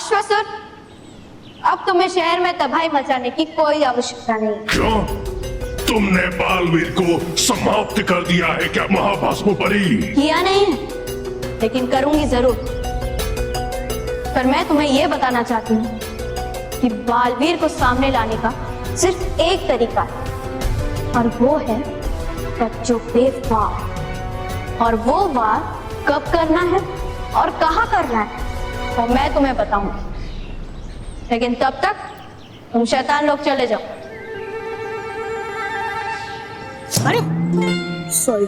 अश्वसुर, अब तुम्हें शहर में तबाही मचाने की कोई आवश्यकता नहीं। क्यों? तुमने बालवीर को समाप्त कर दिया है क्या महाभस्म परी? किया नहीं है, लेकिन करूंगी जरूर। पर मैं तुम्हें यह बताना चाहती हूँ कि बालवीर को सामने लाने का सिर्फ एक तरीका है, और वो है बच्चों पे वार। और वो वार कब करना है और कहाँ करना है वो मैं तुम्हें बताऊंगी। लेकिन तब तक तुम शैतान लोग चले जाओ। अरे सॉरी।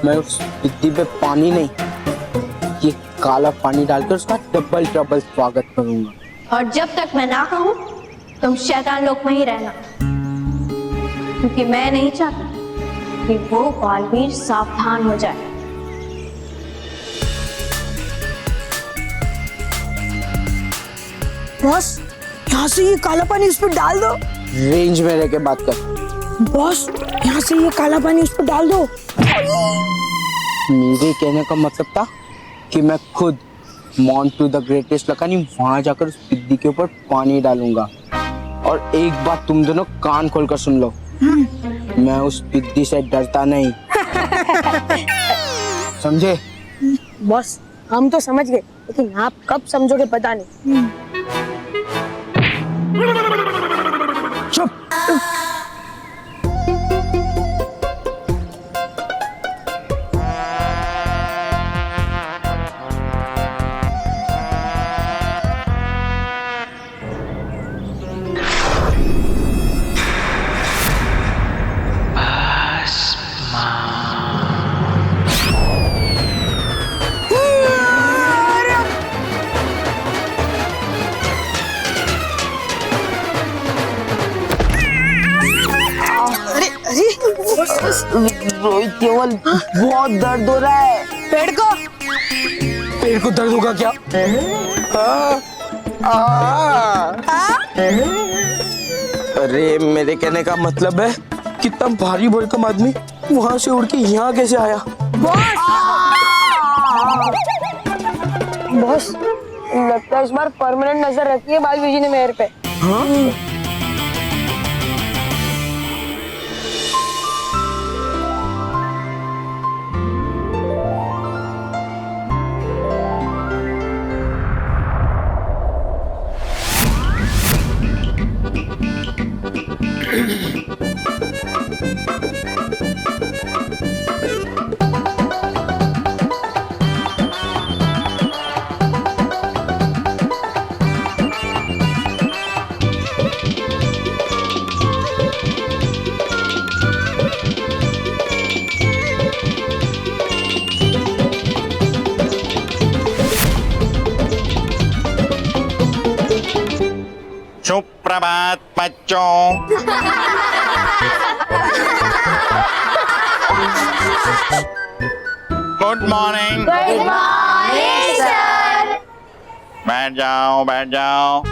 मैं उस पिद्दी पे पानी नहीं, ये काला पानी डालकर उसका डबल ट्रबल स्वागत करूंगा। और जब तक मैं ना कहूं तुम शैतान लोक में ही रहना, क्योंकि मैं नहीं चाहती कि वो बालवीर सावधान हो जाए। बॉस, यहाँ से ये काला पानी उस पर डाल दो। रेंज में रह के बात कर। बॉस, यहाँ से ये काला पानी उस पर डाल दो। मेरे कहने का मतलब था कि मैं खुद मॉन्टू द ग्रेटेस्ट लकानी वहां जाकर उस पिद्दी के ऊपर पानी डालूंगा। और एक बात तुम दोनों कान खोलकर सुन लो, मैं उस पिद्दी से डरता नहीं, समझे? बॉस, हम तो समझ गए, लेकिन आप कब समझोगे पता नहीं। चुप। रोहित केवल बहुत दर्द हो रहा है। पेड़ को दर्द होगा क्या? अरे मेरे कहने का मतलब है कितना भारी भरकम आदमी वहां से उड़ के यहाँ कैसे आया? बॉस, लगता है इस बार परमानेंट नजर रखी है बालवीर जी ने मेरे पे। हाँ? सुप्रभात बच्चों। Good morning. Good morning sir. बैठ जाओ बैठ जाओ।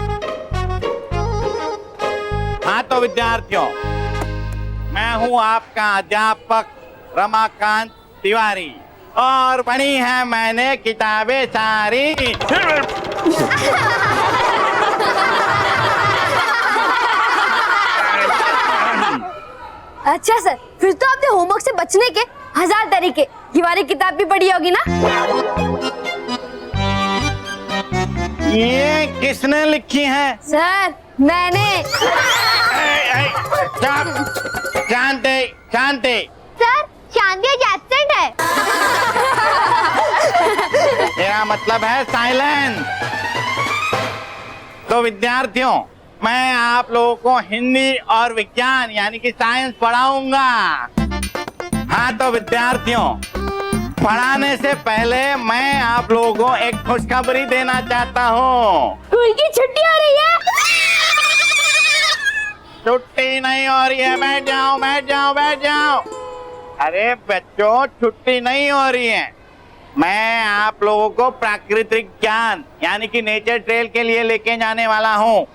हाँ तो विद्यार्थियों, मैं हूँ आपका अध्यापक रमाकांत तिवारी, और पढ़ी है मैंने किताबें सारी। अच्छा सर, फिर तो आपने होमवर्क से बचने के 1000 तरीके ये वाली किताब भी पढ़ी होगी ना? ये किसने लिखी है? सर मैंने। शांति शांति। सर शांति एब्सेंट है। मेरा मतलब है साइलेंस। तो विद्यार्थियों, मैं आप लोगों को हिंदी और विज्ञान यानी कि साइंस पढ़ाऊंगा। हाँ तो विद्यार्थियों, पढ़ाने से पहले मैं आप लोगों को एक खुशखबरी देना चाहता हूँ। स्कूल की छुट्टी हो रही है। छुट्टी नहीं हो रही है, बैठ जाओ बैठ जाओ बैठ जाओ। अरे बच्चों, छुट्टी नहीं हो रही है। मैं आप लोगों को प्राकृतिक ज्ञान यानी कि नेचर ट्रेल के लिए लेके जाने वाला हूँ।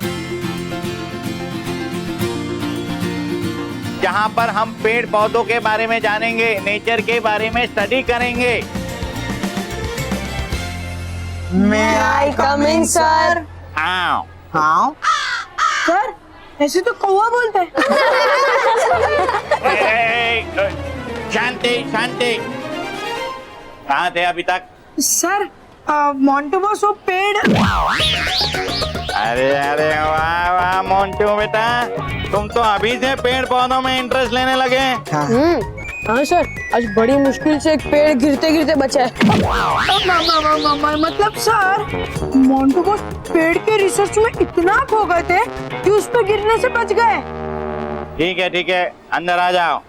जहाँ पर हम पेड़ पौधों के बारे में जानेंगे, नेचर के बारे में स्टडी करेंगे। May I come in, sir? आओ। हाँ सर ऐसे तो कौवा बोलते हैं। शांति शांति। कहाँ थे अभी तक? सर मोंटेबॉस वो पेड़। अरे अरे वाह वाह मोंटू बेटा, तुम तो अभी से पेड़ पौधों में इंटरेस्ट लेने लगे। हाँ सर, आज बड़ी मुश्किल से एक पेड़ गिरते गिरते बचा है। मतलब सर मोंटेबॉस पेड़ के रिसर्च में इतना खो गए थे कि उस पे गिरने से बच गए। ठीक है, अंदर आ जाओ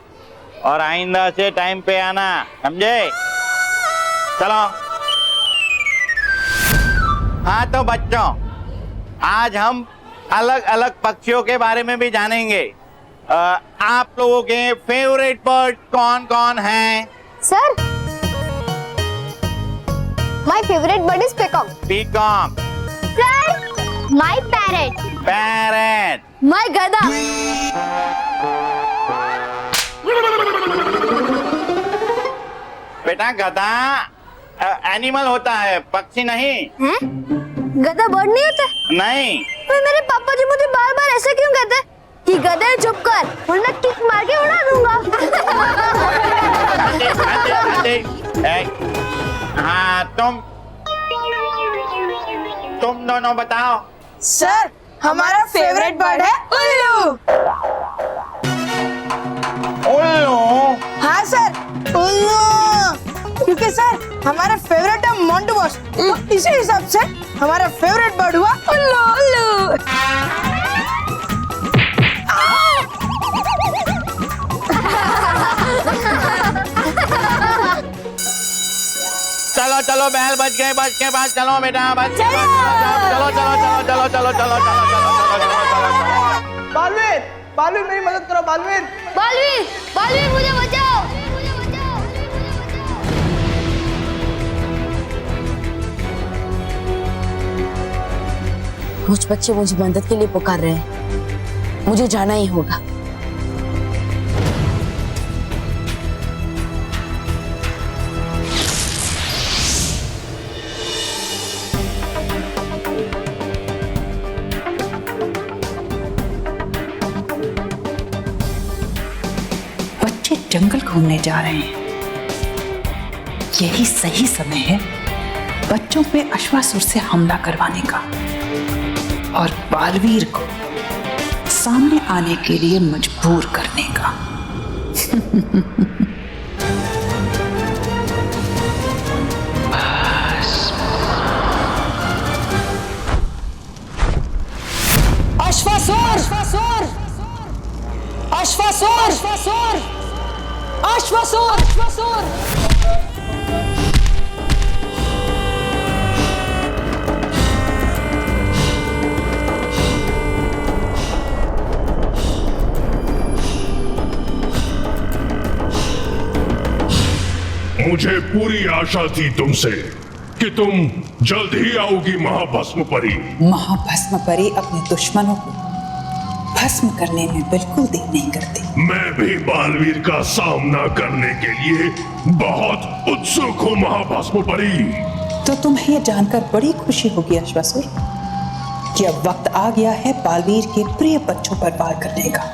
और आइंदा से टाइम पे आना, समझे? चलो। हाँ तो बच्चों, आज हम अलग अलग पक्षियों के बारे में भी जानेंगे। आप लोगों के फेवरेट बर्ड कौन कौन हैं? Sir, my favourite bird is peacock. Peacock. Sir, my parrot. Parrot. My गधा। बेटा गधा एनिमल होता है, पक्षी नहीं। हैं? गधा बर्ड नहीं होता? नहीं। पर मेरे पापा जी मुझे बार बार ऐसे क्यों कहते हैं कि गधे चुप कर वरना किक मार के उड़ा दूंगा। हाँ तुम दोनों बताओ। सर हमारा फेवरेट बर्ड है उल्लू। उल्लू? हाँ सर उल्लू, क्योंकि सर हमारा फेवरेट है मोंटेबॉस, तो इसी हिसाब से हमारा फेवरेट बर्ड हुआ उल्लू। उल्लू। चलो बैल बच गए चलो बेटा बच गए, चलो। बालवीर मेरी मदद करो। बालवीर मुझे बचाओ। कुछ बच्चे मुझे मदद के लिए पुकार रहे हैं, मुझे जाना ही होगा। बच्चे जंगल घूमने जा रहे हैं, यही सही समय है बच्चों पे अश्वासुर से हमला करवाने का और बालवीर को सामने आने के लिए मजबूर करने का। अश्वासुर। मुझे पूरी आशा थी तुमसे कि तुम जल्द ही आओगी महाभस्म परी। महाभस्म परी अपने दुश्मनों को भस्म करने में बिल्कुल देर नहीं करती। मैं भी बालवीर का सामना करने के लिए बहुत उत्सुक हूँ महाभस्म परी। तो तुम्हें यह जानकर बड़ी खुशी होगी अश्वासुर कि अब वक्त आ गया है बालवीर के प्रिय बच्चों पर वार करने का।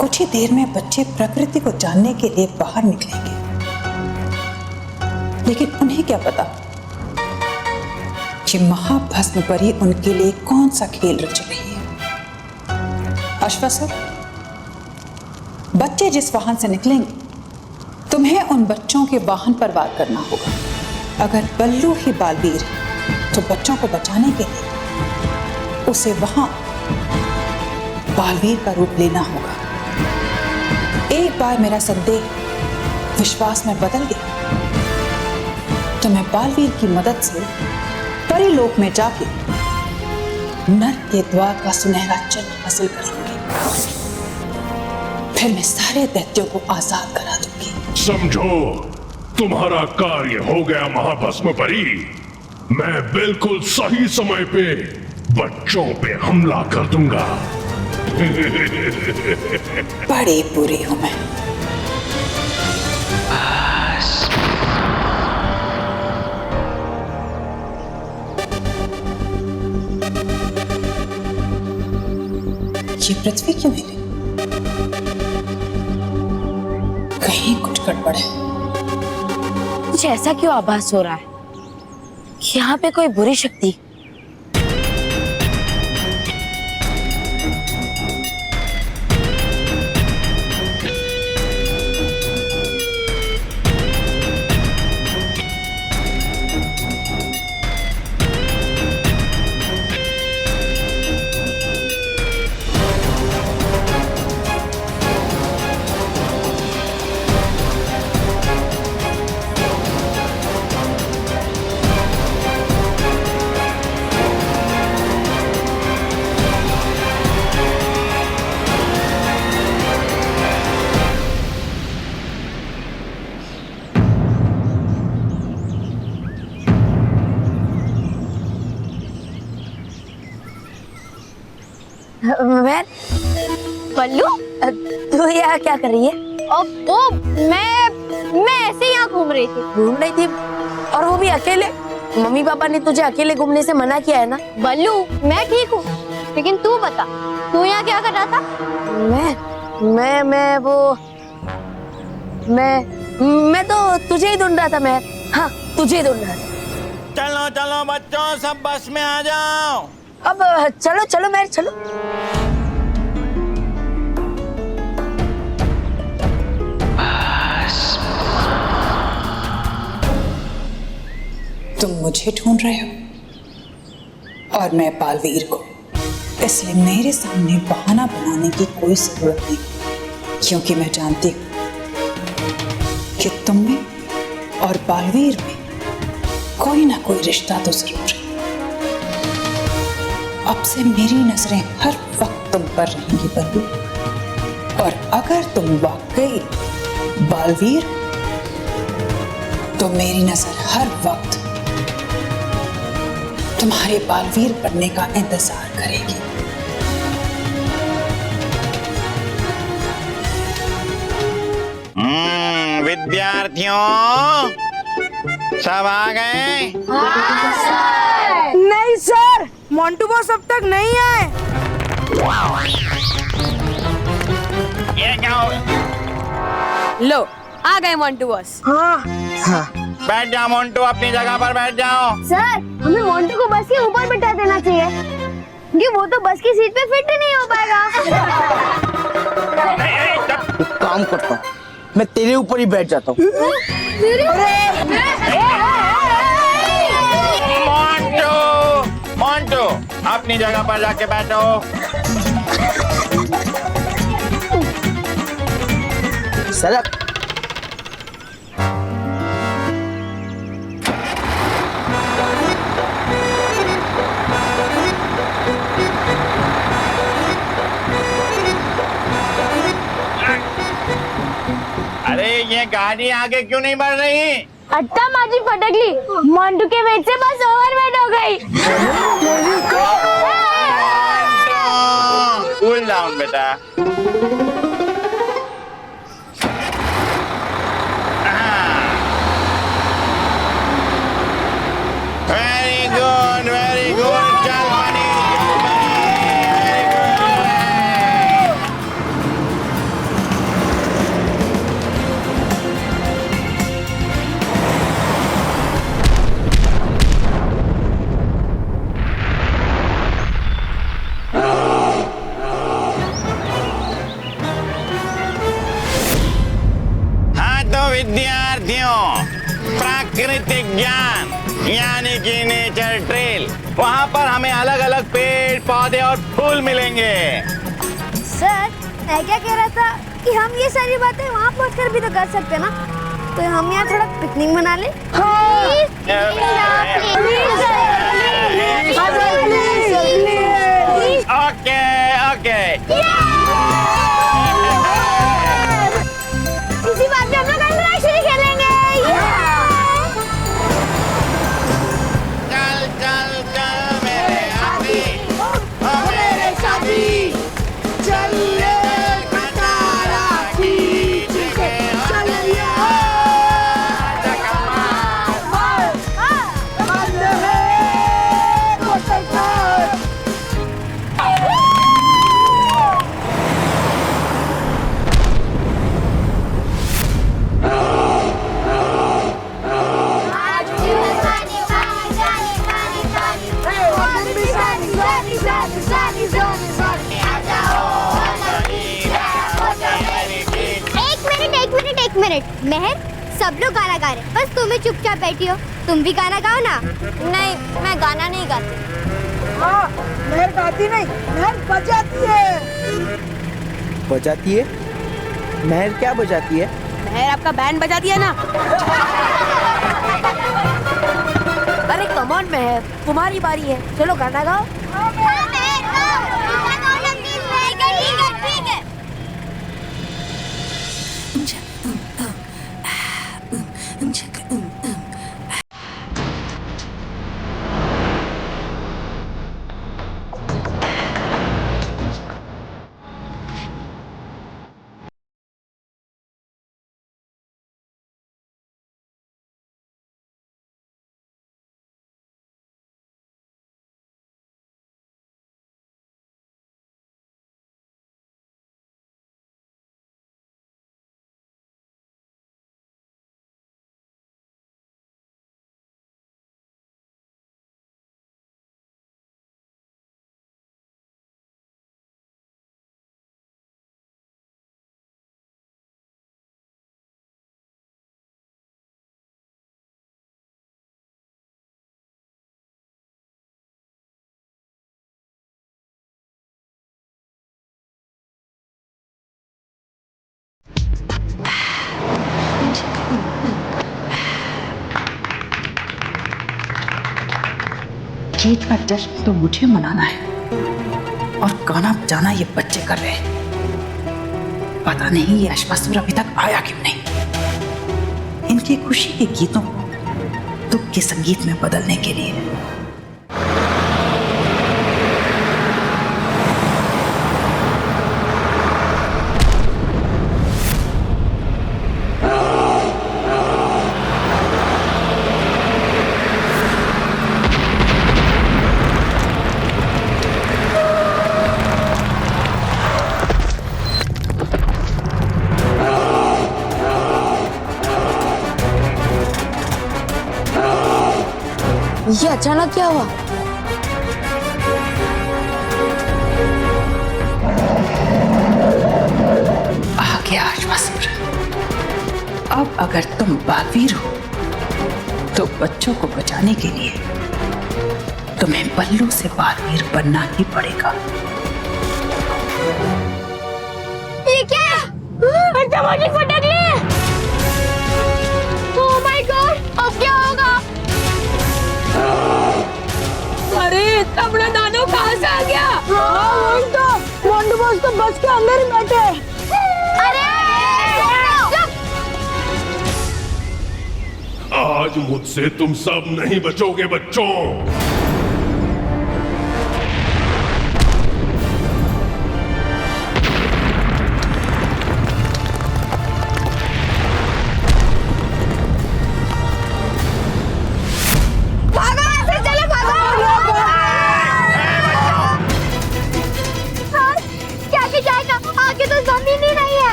कुछ ही देर में बच्चे प्रकृति को जानने के लिए बाहर निकलेंगे, लेकिन उन्हें क्या पता कि महाभस्म परी उनके लिए कौन सा खेल रच रही है। अश्वासुर, बच्चे जिस वाहन से निकलेंगे तुम्हें उन बच्चों के वाहन पर वार करना होगा। अगर बल्लू ही बालवीर है तो बच्चों को बचाने के लिए उसे वहां बालवीर का रूप लेना होगा। एक बार मेरा संदेह विश्वास में बदल गया तो मैं बालवीर की मदद से परीलोक में जाके नर्क के द्वार का सुनहरा चिन्ह हासिल कर लूंगी। फिर मैं सारे दैत्यों को आजाद करा दूंगी। समझो तुम्हारा कार्य हो गया महाभस्म परी। मैं बिल्कुल सही समय पे बच्चों पे हमला कर दूंगा। बड़ी बुरी हूं मैं। ये पृथ्वी क्यों हिले? कहीं कुछ गड़बड़ है। मुझे ऐसा क्यों आभास हो रहा है कि यहाँ पे कोई बुरी शक्ति। मैं बल्लू, तू यहाँ क्या कर रही है? मैं ऐसे ही यहाँ घूम रही थी। घूम रही थी और वो भी अकेले? मम्मी पापा ने तुझे अकेले घूमने से मना किया है ना? बल्लू, मैं ठीक हूँ, लेकिन तू बता, तू यहाँ क्या कर रहा था? मैं तो तुझे ही ढूंढ रहा था। मैं हाँ, तुझे ही ढूंढ रहा था। चलो चलो बच्चों, सब बस में आ जाओ। अब चलो चलो मैं चलो। तुम मुझे ढूंढ रहे हो और मैं बालवीर को, इसलिए मेरे सामने बहाना बनाने की कोई जरूरत नहीं, क्योंकि मैं जानती हूँ कि तुम में और बालवीर में कोई ना कोई रिश्ता तो जरूर है। अब से मेरी नजरें हर वक्त तुम पर रहेंगी बल्लू, और अगर तुम वाकई बालवीर तो मेरी नजर हर वक्त तुम्हारे बालवीर बनने का इंतजार करेगी। विद्यार्थियों, सब आ गए? नहीं सर, मोंटू बॉस अब तक नहीं आए। ये क्या हो गया? लो, आ गए मोंटू बॉस। हाँ, बैठ जाओ मोंटू, अपनी जगह पर बैठ जाओ। सर, हमें मोंटू को बस के ऊपर बिठा देना चाहिए, क्योंकि वो तो बस की सीट पे फिट ही नहीं हो पाएगा। एक काम करता हूँ, मैं तेरे ऊपर ही बैठ जाता हूँ। मोंटू, मोंटू, अपनी जगह पर जाके बैठो। सरक। अरे ये गाड़ी आगे क्यों नहीं बढ़ रही? अट्टा माजी फटकली, मोंटू के वेट से बस ओवरवेट हो गई। कूल डाउन बेटा। Very good, very good. चल बनी, वेरी गुड। हाँ तो विद्यार्थियों, प्राकृतिक ज्ञान यानी कि नेचर ट्रेल, वहाँ पर हमें अलग अलग पेड़ पौधे और फूल मिलेंगे। सर, मैं क्या कह रहा था कि हम ये सारी बातें वहाँ पहुँचकर भी तो कर सकते ना, तो हम यहाँ थोड़ा पिकनिक मना ले। Okay okay. इसी बात पे हम लोग अंतर्राष्ट्रीय खेलेंगे। चल चल चल मेरे हाथी, ओ मेरे साथी, एक मिनट मेहर, सब लोग गाना गा रहे, बस तुम ही चुपचाप बैठी हो। तुम भी गाना गाओ ना। नहीं, मैं गाना नहीं गाती। हाँ, मेहर गाती नहीं, मेहर बजाती है। बजाती है? महर क्या बजाती है? मेहर आपका बैंड बजा दिया ना। अरे कम ऑन मेहर, तुम्हारी बारी है, चलो गाना गाओ। जीत का जश्न तो मुझे मनाना है और गाना बजाना ये बच्चे कर रहे हैं। पता नहीं ये अश्वासुर अभी तक आया क्यों नहीं। इनकी खुशी के गीतों को दुख के संगीत में बदलने के लिए ये अचानक क्या हुआ? आ गया अश्वासुर। अब अगर तुम बालवीर हो तो बच्चों को बचाने के लिए तुम्हें बल्लू से बालवीर बनना ही पड़ेगा। ये क्या? टमाटर फटक ले। ओह माय गॉड, अब क्या होगा? अरे इतना बड़ा दानव कहाँ से आ गया? वही तो, मोंटू बॉस तो बस के अंदर ही बैठे हैं। अरे आज मुझसे तुम सब नहीं बचोगे बच्चों।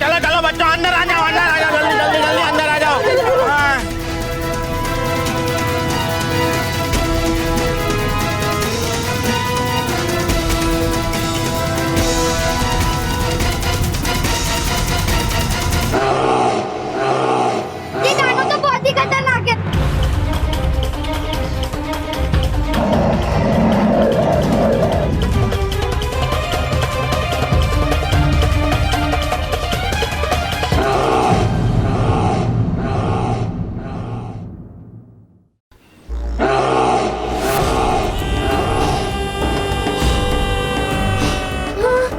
चलो चलो बच्चों, अंदर आ जाओ, जल्दी जल्दी जल्दी अंदर आ जाओ। ये दानव तो बहुत ही खतरनाक है।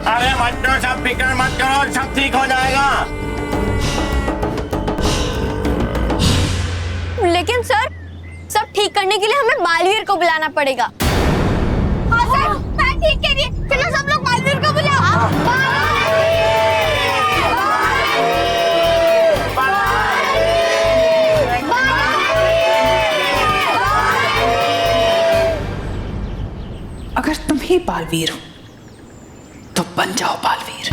अरे बच्चों, सब फिक्र मत करो, सब ठीक हो जाएगा। लेकिन सर, सब ठीक करने के लिए हमें बालवीर को बुलाना पड़ेगा। हाँ सर, मैं ठीक कह रही है। चलो सब लोग बालवीर को बुलाओ। अगर तुम ही बालवीर हो तो बन जाओ बालवीर,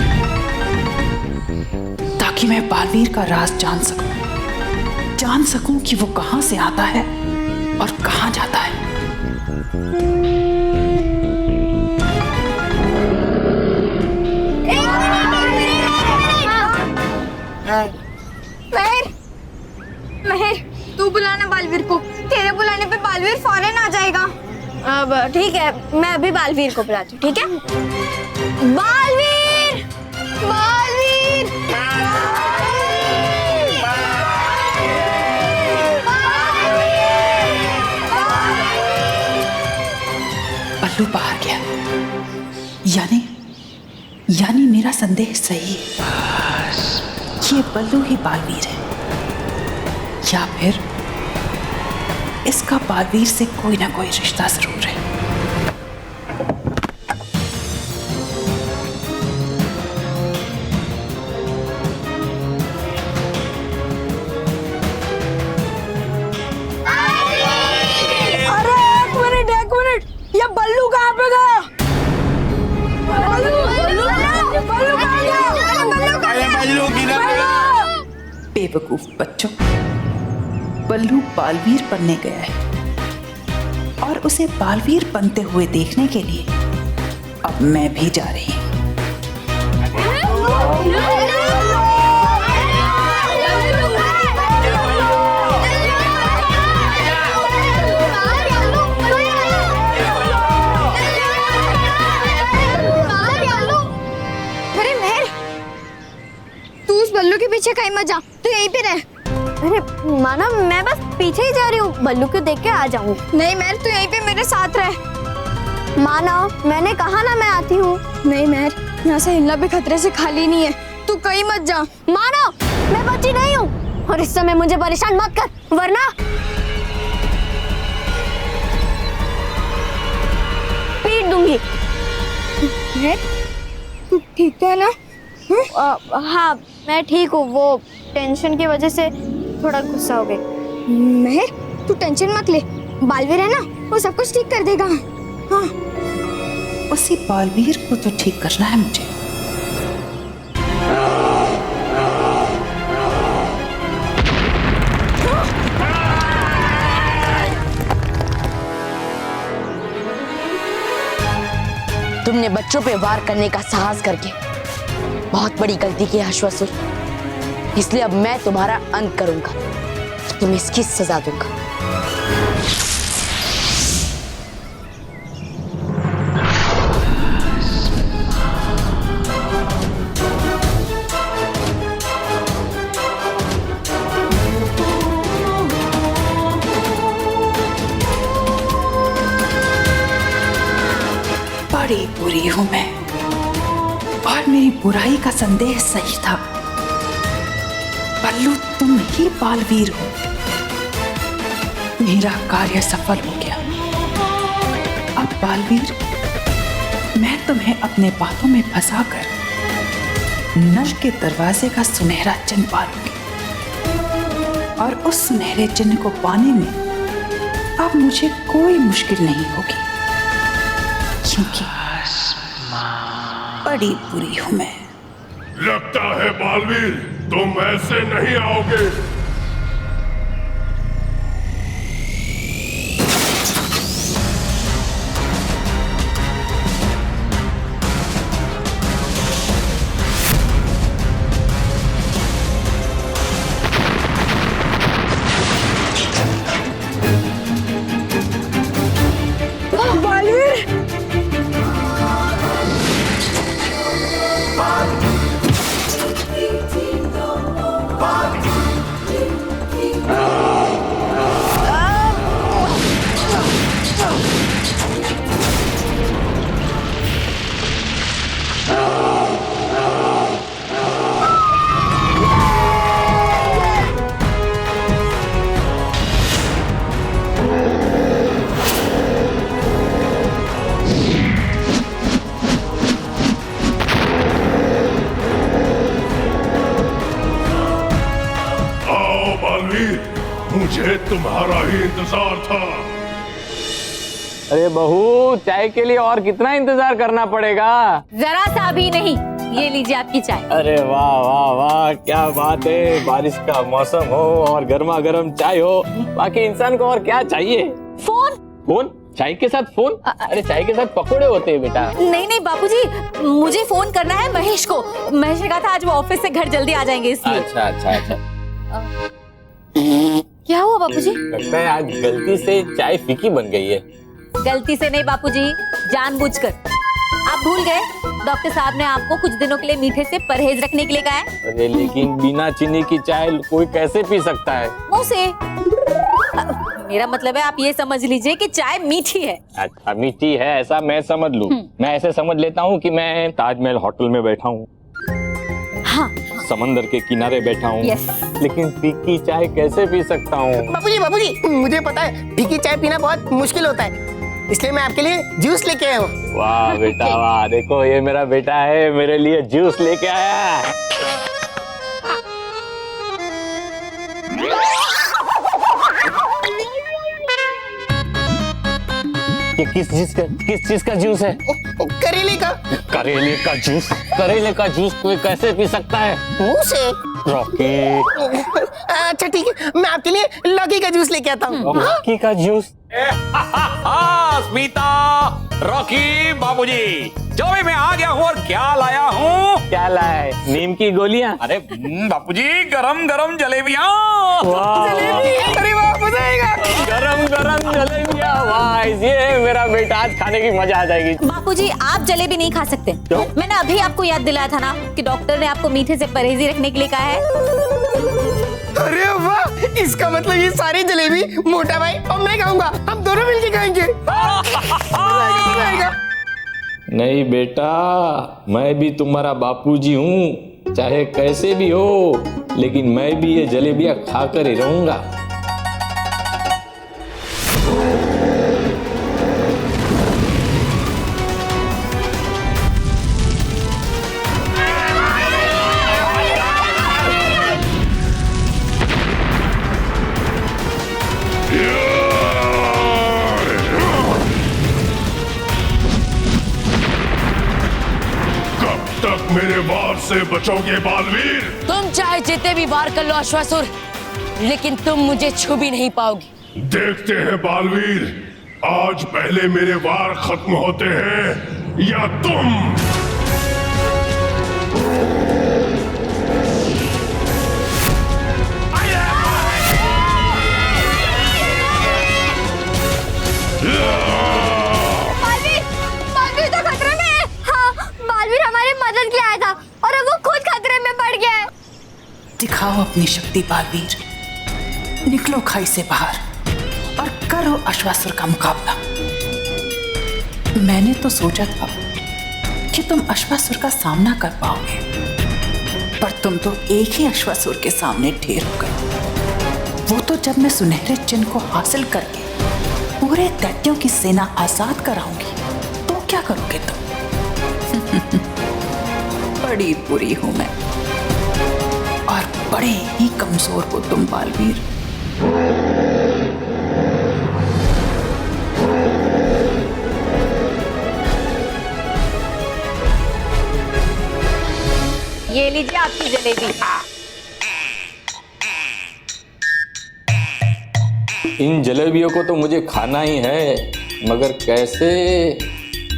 ताकि मैं बालवीर का राज जान सकूं कि वो कहां से आता है और कहां जाता है। महर, महर, तू बुलाना बालवीर को। तेरे बुलाने पे बालवीर फौरन आ जाएगा। अब ठीक है, मैं अभी बालवीर को बुलाती हूँ, ठीक है? बालवीर! बालवीर! पल्लू बाहर गया, यानी मेरा संदेह सही है। ये पल्लू ही बालवीर है, या फिर इसका बालवीर से कोई ना कोई रिश्ता जरूर है। अरे एक मिनट, ये बल्लू कहाँ पे गया? बल्लू कहाँ गया? बल्लू गिरा। बेवकूफ बच्चों, बल्लू बालवीर बनने गया है और उसे बालवीर बनते हुए देखने के लिए अब मैं भी जा रही हूँ। अरे महर, तू उस बल्लू के पीछे कहीं मत जा, तू यहीं पे रह। अरे माना, मैं बस पीछे ही जा रही हूँ, बल्लू को देख के आ जाऊंगी। नहीं महर, तू यहीं पे मेरे साथ रह। माना, मैंने कहा ना मैं आती हूँ। नहीं महर, यहाँ से हिलना भी खतरे से खाली नहीं है, तू कहीं मत जा। माना, मैं बच्ची नहीं हूँ और इस समय मुझे परेशान मत कर, वरना पीट दूंगी। महर, तू ठीक है ना? हाँ, मैं ठीक हूँ। वो टेंशन की वजह से थोड़ा गुस्सा हो गई। महर, तू टेंशन मत ले, बालवीर है ना, वो सब कुछ ठीक कर देगा। हाँ, उसी बालवीर को तो ठीक करना है मुझे। तुमने बच्चों पे वार करने का साहस करके बहुत बड़ी गलती की है अश्वासुर, इसलिए अब मैं तुम्हारा अंत करूंगा, तुम्हें इसकी सजा दूंगा। बड़ी बुरी हूं मैं और मेरी बुराई का संदेह सही था। पल्लू, तुम ही बालवीर हो। मेरा कार्य सफल हो गया। अब बालवीर, मैं तुम्हें अपने बातों में फंसाकर नल के दरवाजे का सुनहरा चिन्ह पालूंगी और उस सुनहरे चिन्ह को पाने में अब मुझे कोई मुश्किल नहीं होगी, क्योंकि बड़ी बुरी हूं मैं। लगता है बालवीर, तुम ऐसे नहीं आओगे। मुझे तुम्हारा ही इंतजार था। अरे बहू, चाय के लिए और कितना इंतजार करना पड़ेगा? जरा सा भी नहीं। ये लीजिए आपकी चाय। अरे वाह वाह वाह, क्या बात है। बारिश का मौसम हो और गर्मा गर्म चाय हो, बाकी इंसान को और क्या चाहिए। फोन? फोन? चाय के साथ फोन? अरे चाय के साथ पकोड़े होते हैं बेटा। नहीं नहीं बापूजी, मुझे फोन करना है महेश को। महेश ने कहा था आज वो ऑफिस से घर जल्दी आ जाएंगे इसलिए। अच्छा अच्छा अच्छा। क्या हुआ बापूजी? लगता है आज गलती से चाय फीकी बन गई है। गलती से नहीं बापूजी, जानबूझकर। आप भूल गए डॉक्टर साहब ने आपको कुछ दिनों के लिए मीठे से परहेज रखने के लिए कहा है। अरे लेकिन बिना चीनी की चाय कोई कैसे पी सकता है? मुंह से। मेरा मतलब है आप ये समझ लीजिए कि चाय मीठी है। अच्छा मीठी है ऐसा मैं समझ लूं। मैं ऐसे समझ लेता हूँ कि मैं ताजमहल होटल में बैठा हूँ, हाँ समंदर के किनारे बैठा हूँ। यस। लेकिन फीकी चाय कैसे पी सकता हूँ? बाबूजी मुझे पता है फीकी चाय पीना बहुत मुश्किल होता है, इसलिए मैं आपके लिए जूस लेके आया हूँ। वाह बेटा वाह, देखो ये मेरा बेटा है, मेरे लिए जूस लेके आया। ये किस चीज का जूस है? करेले का। करेले का जूस? करेले का जूस कोई कैसे पी सकता है? मुंह से। रॉकी। अच्छा ठीक है, मैं आपके लिए लौकी का जूस लेके आता हूँ। लौकी का जूस? स्मिता, रॉकी, बाबूजी, चलो भाई मैं आ गया हूँ और क्या लाया हूँ? क्या लाए? नीम की गोलियां? अरे बापूजी गरम गरम जलेबियाँ। अरे वाह मजा आएगा। गरम गरम जलेबियां, वाह ये मेरा बेटा आज खाने की मजा आ जाएगी। बापूजी आप जलेबी नहीं खा सकते। क्यों? मैंने अभी आपको याद दिलाया था ना कि डॉक्टर ने आपको मीठे से परहेजी रखने के लिए कहा है। अरे वाह, इसका मतलब ये सारी जलेबी मोटा भाई और मैं खाऊंगा, हम दोनों मिलके खाएंगे। मजा आएगा। नहीं बेटा, मैं भी तुम्हारा बापूजी हूँ, चाहे कैसे भी हो, लेकिन मैं भी ये जलेबियां खाकर ही रहूंगा। कब तक मेरे वार से बचोगे बालवीर? तुम चाहे जितने भी वार कर लो अश्वासुर, लेकिन तुम मुझे छू भी नहीं पाओगे। देखते हैं बालवीर, आज पहले मेरे वार खत्म होते हैं या तुम। बालवीर तो खतरे में है। हाँ, बालवीर हमारी मदद के लिए आया था और अब वो खुद खतरे में पड़ गया है। दिखाओ अपनी शक्ति बालवीर, निकलो खाई से बाहर और करो अश्वासुर का मुकाबला। मैंने तो सोचा था कि तुम अश्वासुर का सामना कर पाओगे, पर तुम तो एक ही अश्वासुर के सामने ढेर हो गए। वो तो जब मैं सुनहरे चिन्ह को हासिल करके पूरे दैत्यों की सेना आजाद कराऊंगी, तो क्या करोगे तुम? बड़ी बुरी हूं मैं और बड़े ही कमजोर हो तुम बालवीर। ये लीजिए आपकी जलेबी। इन जलेबियों को तो मुझे खाना ही है, मगर कैसे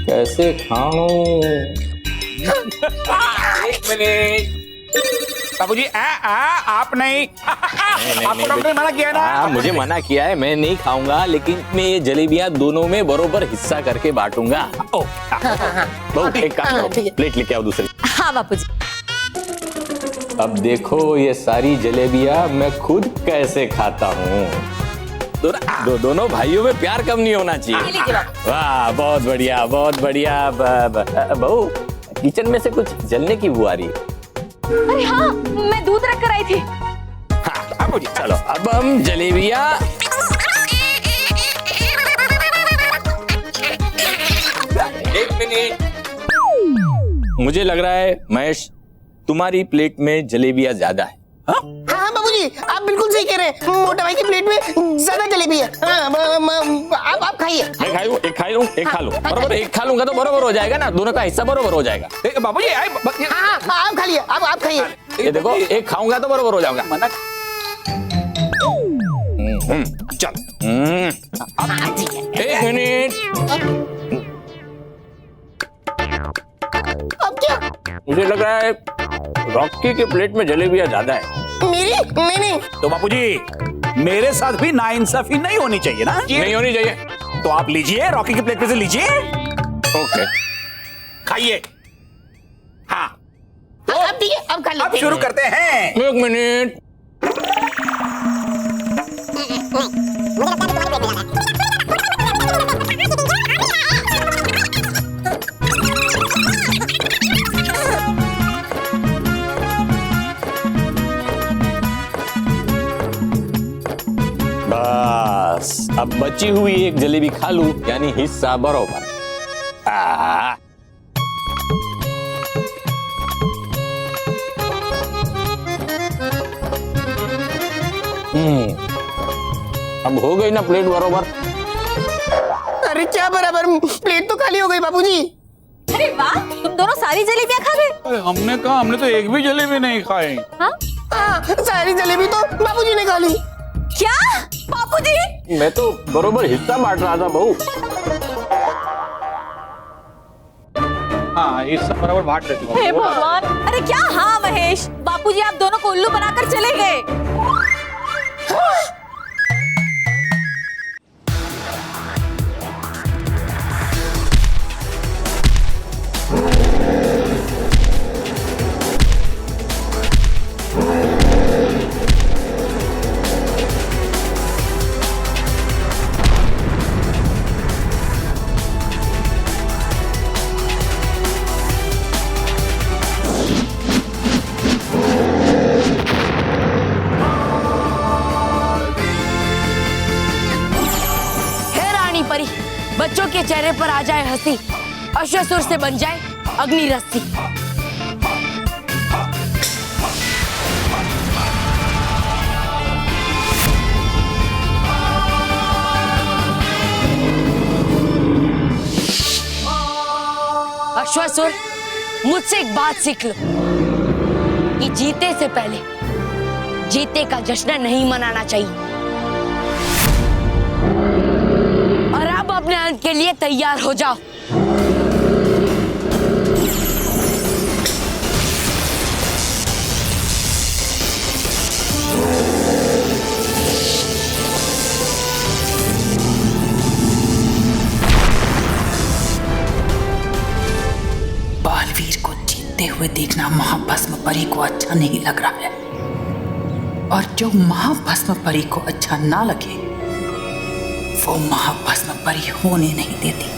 कैसे खाऊं? एक मिनट बाबूजी, आप नहीं, आपको डॉक्टर ने मना किया ना। हाँ मुझे मना किया है, मैं नहीं खाऊंगा, लेकिन मैं ये जलेबियां दोनों में बरोबर हिस्सा करके बांटूंगा। बहुत एक काम करो, प्लेट लेके आओ दूसरी। हाँ बापूजी। अब देखो ये सारी जलेबियां मैं खुद कैसे खाता हूँ। दोनों भाइयों में प्यार कम नहीं होना चाहिए। वाह बहुत बढ़िया बहुत बढ़िया। बहू किचन में से कुछ जलने की बू आ रही है। अरे हाँ, मैं दूध रख कर आई थी। हाँ बाबूजी चलो अब हम जलेबियां एक मिनट। मुझे लग रहा है महेश तुम्हारी प्लेट में जलेबियां ज्यादा है। हाँ बाबूजी, आप बिल्कुल सही कह रहे हैं, मोटा भाई की प्लेट में ज्यादा जलेबी है। आप खाइए। मैं खाई एक खा लूं एक खा लूं, बरोबर एक खा लूंगा तो बरोबर हो जाएगा ना, दोनों का हिस्सा बरोबर हो जाएगा। बाबूजी हाँ आप खाइए, आप खाइए। ये देखो एक खाऊंगा तो बरोबर हो जाऊंगा। चल एक मिनट। अब क्या? मुझे लग रहा है रॉकी के प्लेट में जलेबियां ज्यादा है। मेरी? नहीं। तो बापूजी मेरे साथ भी नाइंसाफी नहीं होनी चाहिए ना? नहीं होनी चाहिए। तो आप लीजिए, रॉकी की प्लेट पे से लीजिए, ओके खाइए। हाँ अब ठीक है, अब खा अब लेते शुरू करते हैं। एक मिनट। बस अब बची हुई एक जलेबी खा लूं, यानी हिस्सा बरोबर। अब हो गई ना प्लेट बरोबर। अरे क्या बराबर, प्लेट तो खाली हो गई बाबूजी। अरे वाह, तुम दोनों सारी जलेबियां खा गए। हमने कहा, हमने तो एक भी जलेबी नहीं खाई। हाँ? सारी जलेबी तो बाबूजी ने खा ली। क्या बापूजी? मैं तो बरोबर हिस्सा बांट रहा था बहू। हाँ हिस्सा बराबर बांट लेती हूँ। हे भगवान, अरे क्या? हाँ महेश, बापूजी आप दोनों को उल्लू बनाकर चले गए। बच्चों के चेहरे पर आ जाए हंसी, अश्वासुर से बन जाए अग्नि रस्सी। अश्वासुर, मुझसे एक बात सीख लो कि जीते से पहले जीते का जश्न नहीं मनाना चाहिए। और अब अपने अंत के लिए तैयार हो जाओ। बालवीर को जीतते हुए देखना महाभस्म परी को अच्छा नहीं लग रहा है, और जो महाभस्म परी को अच्छा ना लगे वो महाभस्म परी होने नहीं देती।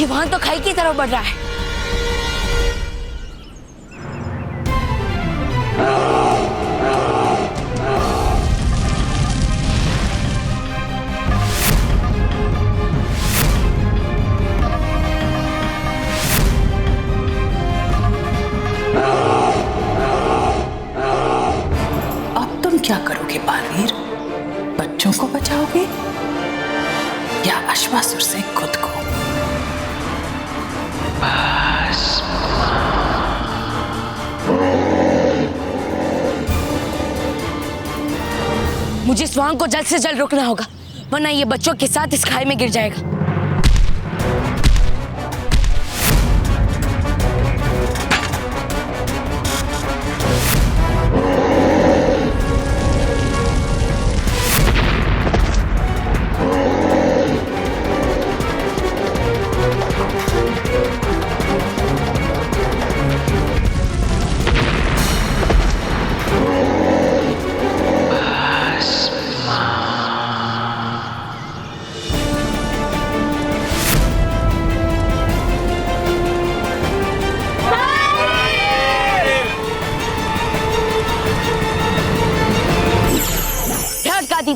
ये वहां तो खाई की तरफ बढ़ रहा है। अब तुम क्या करोगे बालवीर? बच्चों को बचाओगे या अश्वासुर से खुद को? मुझे स्वांग को जल्द से जल्द रोकना होगा, वरना ये बच्चों के साथ इस खाई में गिर जाएगा।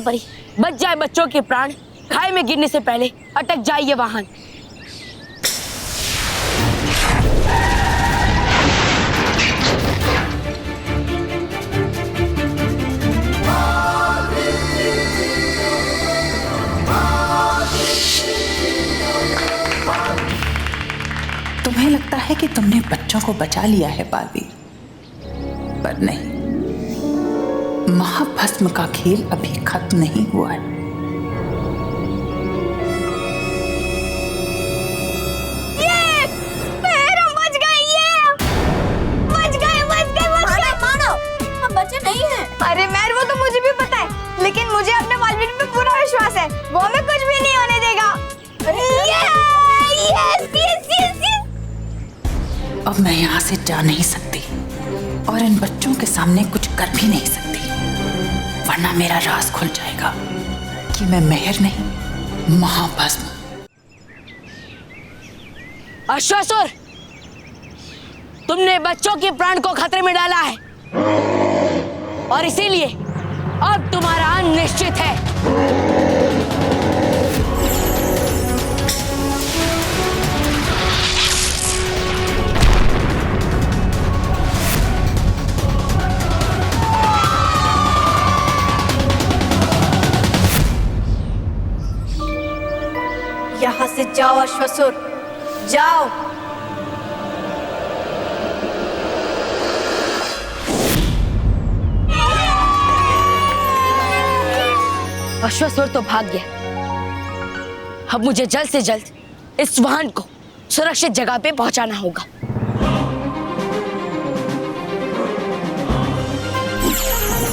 परी, बच जाए बच्चों के प्राण, खाई में गिरने से पहले अटक जाए ये वाहन। तुम्हें लगता है कि तुमने बच्चों को बचा लिया है बालवीर, पर नहीं, महाभस्म का खेल अभी खत्म नहीं हुआ है। अरे मैर, वो तो मुझे भी पता है, लेकिन मुझे अपने बालवीर पे पूरा विश्वास है, वो हमें कुछ भी नहीं होने देगा। अब मैं यहाँ से जा नहीं सकती और इन बच्चों के सामने कुछ कर भी नहीं सकती, वरना मेरा राज खुल जाएगा कि मैं मेहर नहीं, महाभस्म। अश्वासुर, तुमने बच्चों के प्राण को खतरे में डाला है और इसीलिए अब तुम्हारा अंत निश्चित है। यहाँ से जाओ अश्वासुर, जाओ। अश्वासुर तो भाग गया। अब मुझे जल्द से जल्द इस वाहन को सुरक्षित जगह पे पहुंचाना होगा।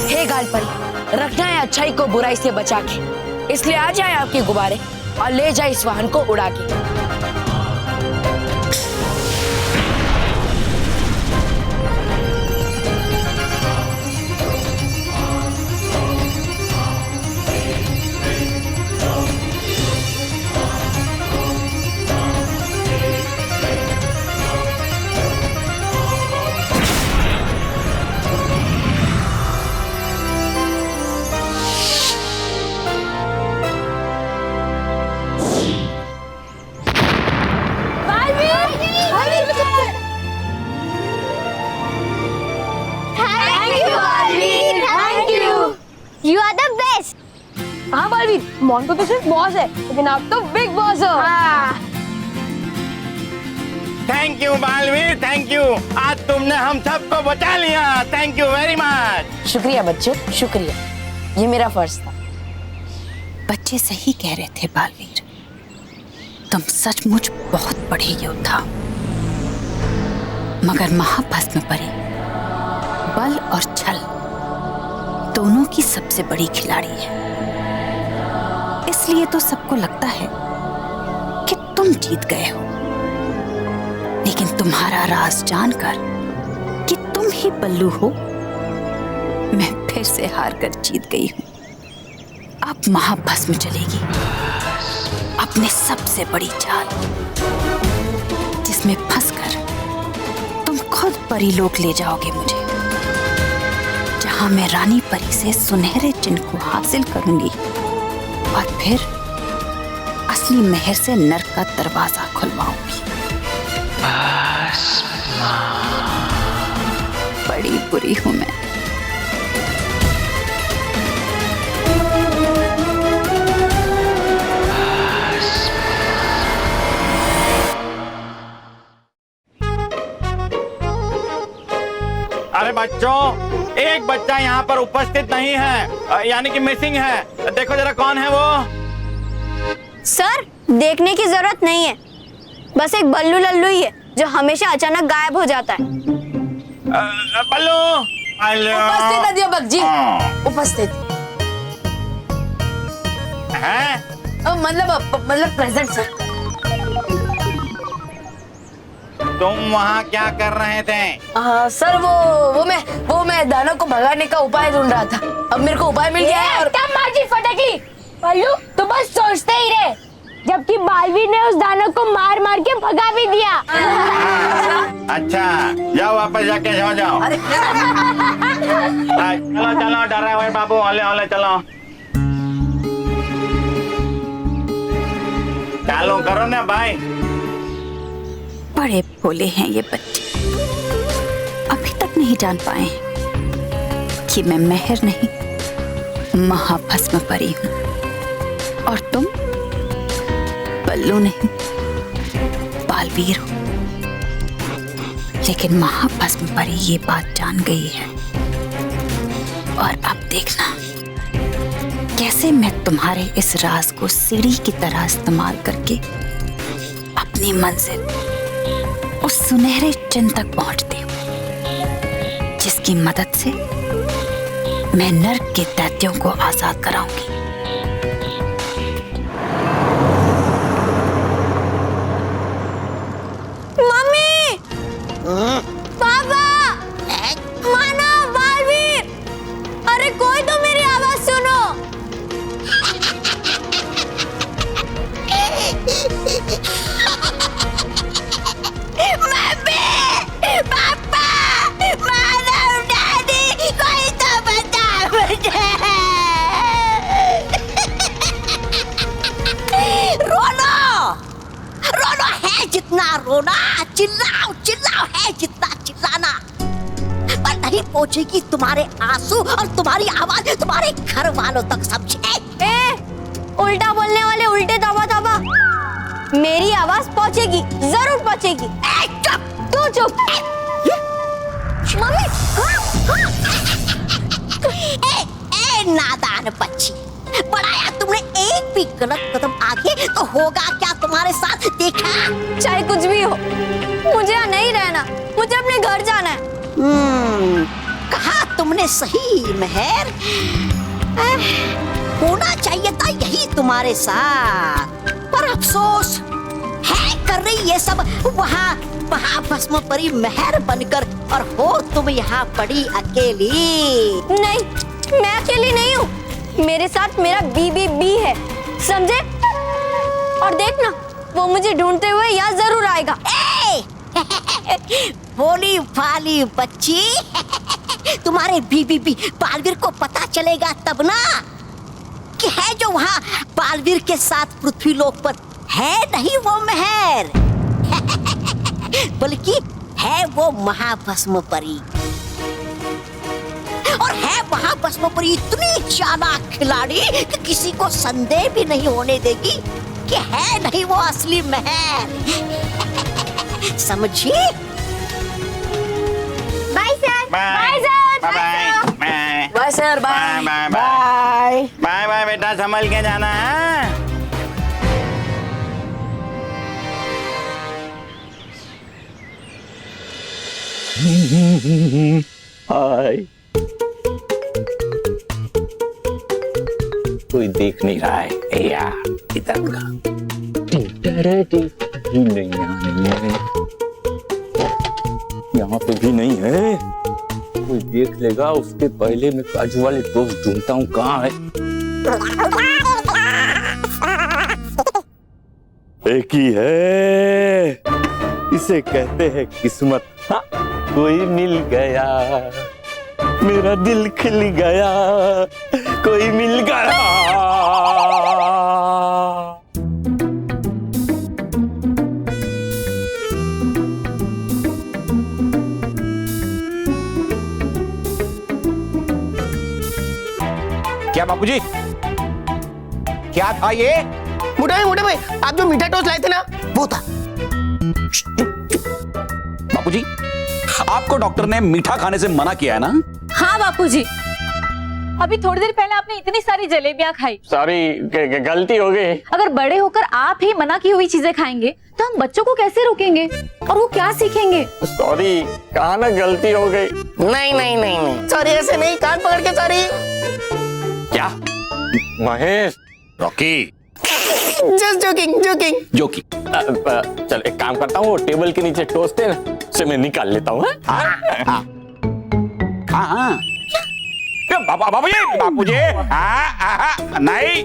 हे गालपरी, रखना है अच्छाई को बुराई से बचा के, इसलिए आ जाए आपके गुब्बारे और ले जाए इस वाहन को उड़ा के। You are the best. हाँ बालवीर, मोंटू तो सिर्फ बॉस है, लेकिन आप तो बिग बॉस हो। Thank you Baalveer, thank you. आज तुमने हम सबको बचा लिया। Thank you very much. शुक्रिया बच्चों, शुक्रिया, ये मेरा फर्ज था। बच्चे सही कह रहे थे बालवीर, तुम सचमुच बहुत बड़े योद्धा, मगर महाभस्म परी बल और छल दोनों की सबसे बड़ी खिलाड़ी है। इसलिए तो सबको लगता है कि तुम जीत गए हो, लेकिन तुम्हारा राज जानकर कि तुम ही बल्लू हो, मैं फिर से हार कर जीत गई हूं। अब महाभस्म चलेगी अपने सबसे बड़ी चाल, जिसमें फंसकर तुम खुद परीलोक ले जाओगे मुझे, जहां मैं रानी परी से सुनहरे चिन्ह को हासिल करूंगी और फिर असली मेहर से नर्क का दरवाजा खुलवाऊंगी। बड़ी बुरी हूं मैं। अरे बच्चों, एक बच्चा यहाँ पर उपस्थित नहीं है, यानी कि मिसिंग है। देखो जरा कौन है वो। सर, देखने की जरूरत नहीं है, बस एक बल्लू लल्लू ही है जो हमेशा अचानक गायब हो जाता है। बल्लू, उपस्थित अध्यापक जी, उपस्थित है। मतलब प्रेजेंट सर। तुम वहाँ क्या कर रहे थे? सर वो मैं दानव को भगाने का उपाय ढूंढ रहा था। अब मेरे को उपाय मिल गया है। और क्या माजी फटकली बल्लू, तो बस सोचते ही रहे, जबकि बालवीर ने उस दानव को मार मार के भगा भी दिया। अच्छा, जाओ वापस जाके सो जाओ। चलो चलो, डरे हुए बाबू, ओले ओले चलो। चालू करो ना भाई। बड़े भोले हैं ये बच्चे, अभी तक नहीं जान पाए हैं कि मैं मेहर नहीं, महाभस्म परी हूं, और तुम बल्लू नहीं, बालवीर हो। लेकिन महाभस्म परी ये बात जान गई है और अब देखना कैसे मैं तुम्हारे इस राज को सीढ़ी की तरह इस्तेमाल करके अपनी मंजिल उस सुनहरे चिन्ह तक पहुंचती हूँ जिसकी मदद से मैं नर्क के दैत्यों को आजाद कराऊंगी। मम्मी, पापा, माना, बालवीर, अरे कोई तो मेरी आवाज सुनो। मम्मी, पापा, मानव, डैडी, कोई तो बता मुझे। रोनो, रोनो है जितना रोना, चिल्लाओ चिल्लाओ है जितना चिल्लाना, पर नहीं पहुंचेगी तुम्हारे आंसू और तुम्हारी आवाज तुम्हारे घर वालों तक, समझे? उल्टा बोलने वाले उल्टे दबा दबा। मेरी आवाज पहुंचेगी, जरूर पहुंचेगी। चुप, तू चुप। मम्मी, नादान बच्ची, बढ़ाया तुमने एक भी गलत कदम आगे तो होगा क्या तुम्हारे साथ, देखा? चाहे कुछ भी हो, मुझे यहाँ नहीं रहना, मुझे अपने घर जाना है। कहा तुमने सही मेहर, होना चाहिए था यही तुम्हारे साथ, पर अफसोस है कर रही ये सब वहाँ महाभस्म परी मेहर बनकर, और हो तुम यहाँ पड़ी अकेली। नहीं, मैं अकेली नहीं हूँ, मेरे साथ मेरा बीबी भी है, समझे? और देखना, वो मुझे ढूंढते हुए यहाँ जरूर आएगा। भोली भाली बच्ची, तुम्हारे बीबी भी बालवीर को पता चलेगा तब ना कि है जो वहाँ बालवीर के साथ पृथ्वी लोक पर है नहीं वो मेहर, बल्कि है वो महाभस्म परी, और है महाभस्म परी इतनी चालाक खिलाड़ी कि किसी को संदेह भी नहीं होने देगी कि है नहीं वो असली मेहर, समझी? Bye sir, bye sir, bye sir, bye bye bye bye बेटा, संभल के जाना है। हाय, कोई देख नहीं रहा है यार, इधर का नहीं है, यहाँ पे भी नहीं है, कोई देख लेगा उसके पहले मैं काजू वाले दोस्त ढूंढता हूँ, कहाँ है? एक ही है, इसे कहते हैं किस्मत। हाँ, कोई मिल गया, मेरा दिल खिल गया, कोई मिल गया। क्या बापूजी, क्या था ये? मोटे भाई, आप जो मीठा टोस्ट लाए थे ना, वो था। बापूजी, आपको डॉक्टर ने मीठा खाने से मना किया है ना? हाँ बापूजी, अभी थोड़ी देर पहले आपने इतनी सारी जलेबियां खाई। सॉरी, गलती हो गई। अगर बड़े होकर आप ही मना की हुई चीजें खाएंगे तो हम बच्चों को कैसे रोकेंगे, और वो क्या सीखेंगे? सॉरी, कहा ना गलती हो गई। नहीं, सॉरी ऐसे नहीं, कान पकड़ के सॉरी। क्या? Mahesh, Rocky, just joking. चल एक काम करता हूँ, टेबल के नीचे टोस्ट है ना, उसे मैं निकाल लेता हूँ। हाँ, बापूजी, नहीं,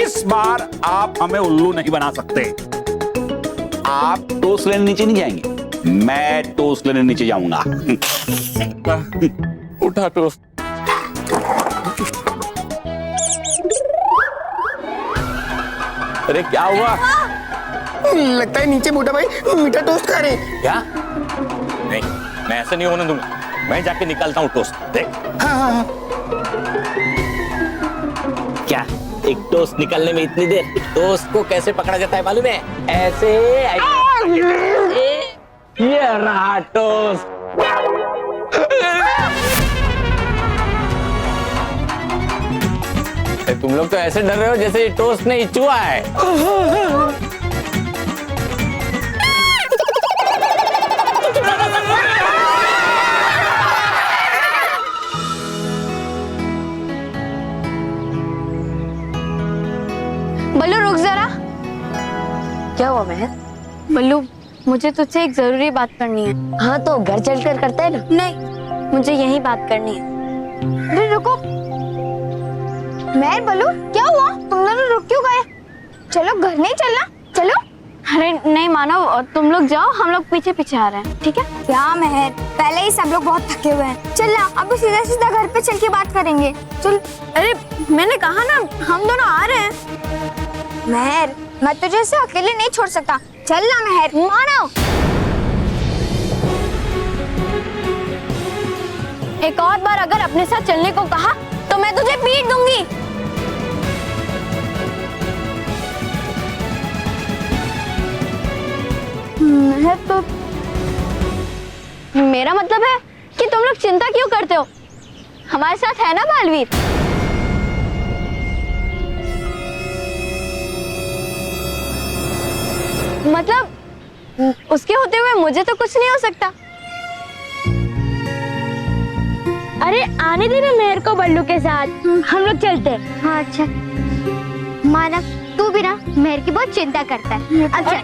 इस बार आप हमें उल्लू नहीं बना सकते। आप टोस्ट लेने नीचे नहीं जाएंगे, मैं टोस्ट लेने नीचे जाऊंगा। उठा टोस्ट। अरे क्या हुआ? लगता है नीचे मोटा भाई मीठा टोस्ट खा रहे हैं। क्या? नहीं, मैं ऐसे नहीं होने दूंगा, मैं जाके निकालता हूँ टोस्ट। देख। हाँ। क्या एक टोस्ट निकालने में इतनी देर? टोस्ट को कैसे पकड़ा जाता है मालूम है? ऐसे, रहा टोस्ट। तुम लोग तो ऐसे डर रहे हो जैसे टोस्ट नहीं चूहा है। बल्लू रुक जरा। क्या हुआ महर? बल्लू मुझे तुझसे एक जरूरी बात करनी है। हाँ तो घर चलकर करते हैं ना। नहीं, मुझे यही बात करनी है। अरे रुको। मैं बल्लू क्या हुआ? तुम दोनों रुक क्यों गए? चलो घर नहीं चलना, चलो। अरे नहीं मानव, तुम लोग जाओ, हम लोग पीछे पीछे आ रहे हैं, ठीक है? क्या महर, पहले ही सब लोग बहुत थके हुए हैं। चल ना, अब सीधा सीधा घर पे चल के बात करेंगे। चल। अरे मैंने कहा ना, हम दोनों आ रहे हैं। महर, मैं तुझे ऐसे अकेले नहीं छोड़ सकता। चल ना महर। मानव, एक और बार अगर अपने साथ चलने को कहा तो मैं तुझे पीट दूंगी। महर, तो मेरा मतलब है कि तुम लोग चिंता क्यों करते हो? हमारे साथ है ना बालवीर? मतलब उसके होते हुए मुझे तो कुछ नहीं हो सकता। अरे आने दे ना मेहर को बल्लू के साथ, हम लोग चलते हैं। हाँ अच्छा। मानव, तू भी ना मेहर की बहुत चिंता करता है। अच्छा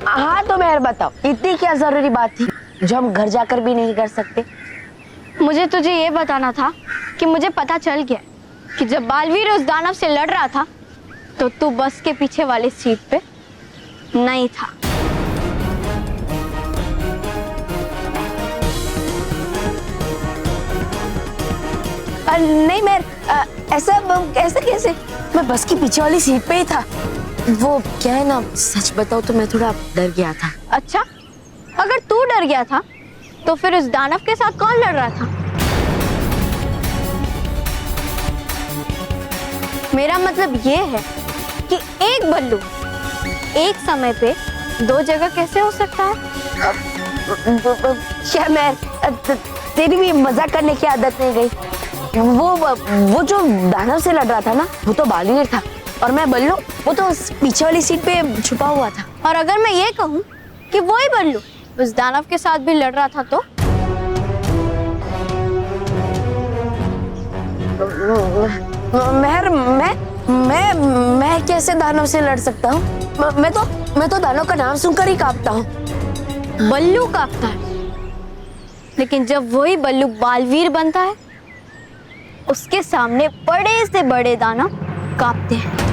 हाँ तो महर बताओ, इतनी क्या जरूरी बात थी जो हम घर जाकर भी नहीं कर सकते? मुझे तुझे ये बताना था कि मुझे पता चल गया कि जब बालवीर उस दानव से लड़ रहा था तो तू बस के पीछे वाली सीट पे नहीं था। नहीं महर, ऐसा कैसे? मैं बस के पीछे वाली सीट पे ही था। वो क्या है ना, सच बताओ तो मैं थोड़ा डर गया था। अच्छा, अगर तू डर गया था तो फिर उस दानव के साथ कौन लड़ रहा था? मेरा मतलब ये है कि एक बल्लू एक समय पे दो जगह कैसे हो सकता है? क्या महर, तेरी भी मजाक करने की आदत नहीं गई? वो जो दानव से लड़ रहा था ना, वो तो बालवीर था और मैं बल्लू, वो तो पीछे वाली सीट पे छुपा हुआ था। और अगर मैं ये कहूँ कि वो ही बल्लू उस दानव के साथ भी लड़ रहा था तो? महर, मैं कैसे दानव से लड़ सकता हूँ? मैं तो दानव का नाम सुनकर ही कांपता हूँ। बल्लू कांपता है, लेकिन जब वही बल्लू बालवीर बनता है उसके सामने बड़े से बड़े दानव कांपते हैं।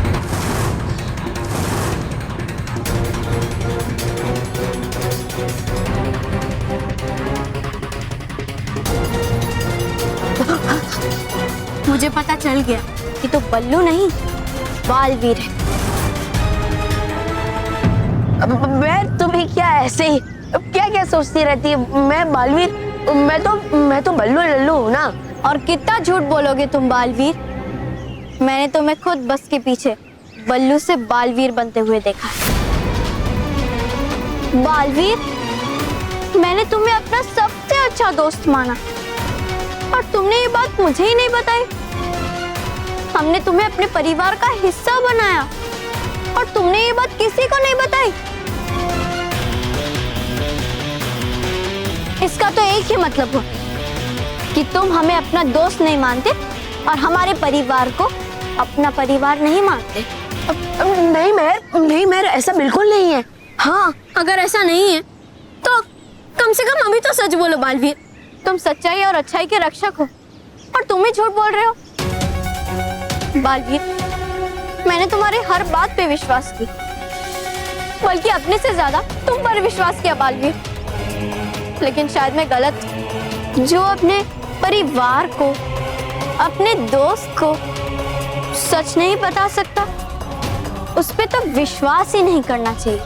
मुझे पता चल गया कि तो बल्लू नहीं बालवीर है। मैं तुम्हें क्या ऐसे ही क्या सोचती रहती है? मैं बालवीर, मैं तो बल्लू लल्लू हूँ ना। और कितना झूठ बोलोगे तुम बालवीर? मैंने तुम्हें खुद बस के पीछे बल्लू से बालवीर बनते हुए देखा है। बालवीर, मैंने तुम्हें अपना सबसे अच्छा दोस्त माना और तुमने ये बात मुझे ही नहीं बताई। हमने तुम्हें अपने परिवार का हिस्सा बनाया और तुमने ये बात किसी को नहीं बताई। इसका तो एक ही मतलब हुआ कि तुम हमें अपना दोस्त नहीं मानते और हमारे परिवार को अपना परिवार नहीं मानते। नहीं महर, ऐसा बिल्कुल नहीं है। हाँ, अगर ऐसा नहीं है तो कम से कम अभी तो सच बोलो बालवीर। तुम सच्चाई और अच्छाई के रक्षक हो और तुम ही झूठ बोल रहे हो। बालवीर, मैंने तुम्हारी हर बात पे विश्वास की, बल्कि अपने से ज्यादा तुम पर विश्वास किया बालवीर। लेकिन शायद मैं गलत, जो अपने परिवार को, अपने दोस्त को सच नहीं बता सकता, उस पे तो विश्वास ही नहीं करना चाहिए।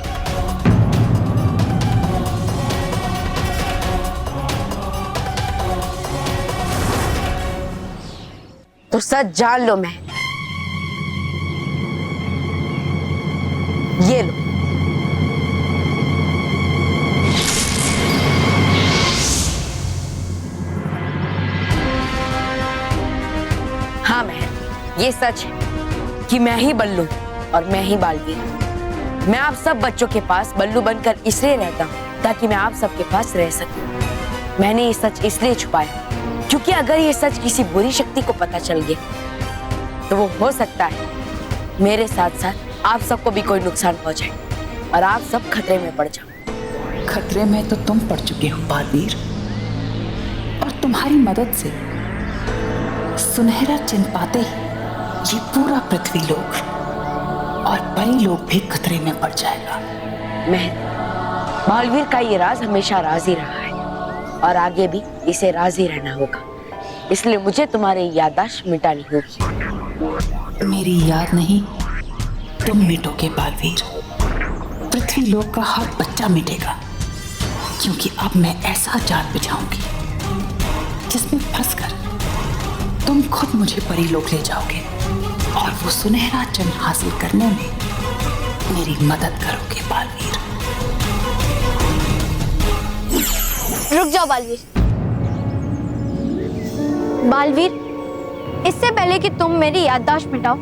तो सच जान लो। मैं ये लो, ये सच है कि मैं ही बल्लू और मैं ही बालवीर। मैं आप सब बच्चों के पास बल्लू बनकर इसलिए रहता हूँ ताकि मैं आप सबके पास रह सकूं। मैंने ये सच इसलिए छुपाया क्योंकि अगर ये सच किसी बुरी शक्ति को पता चल गया तो वो हो सकता है मेरे साथ साथ आप सबको भी कोई नुकसान पहुंचाए और आप सब खतरे में पड़ जाओ। खतरे में तो तुम पड़ चुके हो बालवीर, और तुम्हारी मदद से सुनहरा चिन्ह पाते ही ये पूरा पृथ्वी लोक और परी लोग भी खतरे में पड़ जाएगा। महर, बालवीर का ये राज हमेशा राज ही रहा है और आगे भी इसे राज ही रहना होगा, इसलिए मुझे तुम्हारी याददाश्त मिटानी होगी। मेरी याद नहीं, तुम मिटोगे बालवीर। पृथ्वी लोक का हर बच्चा मिटेगा, क्योंकि अब मैं ऐसा जाल बिछाऊंगी जिसमें फंसकर तुम खुद मुझे परी लोक ले जाओगे और वो सुनहरा चिन्ह हासिल करने में मेरी मदद करोगे बालवीर। रुक जाओ बालवीर। बालवीर, इससे पहले कि तुम मेरी याददाश्त मिटाओ,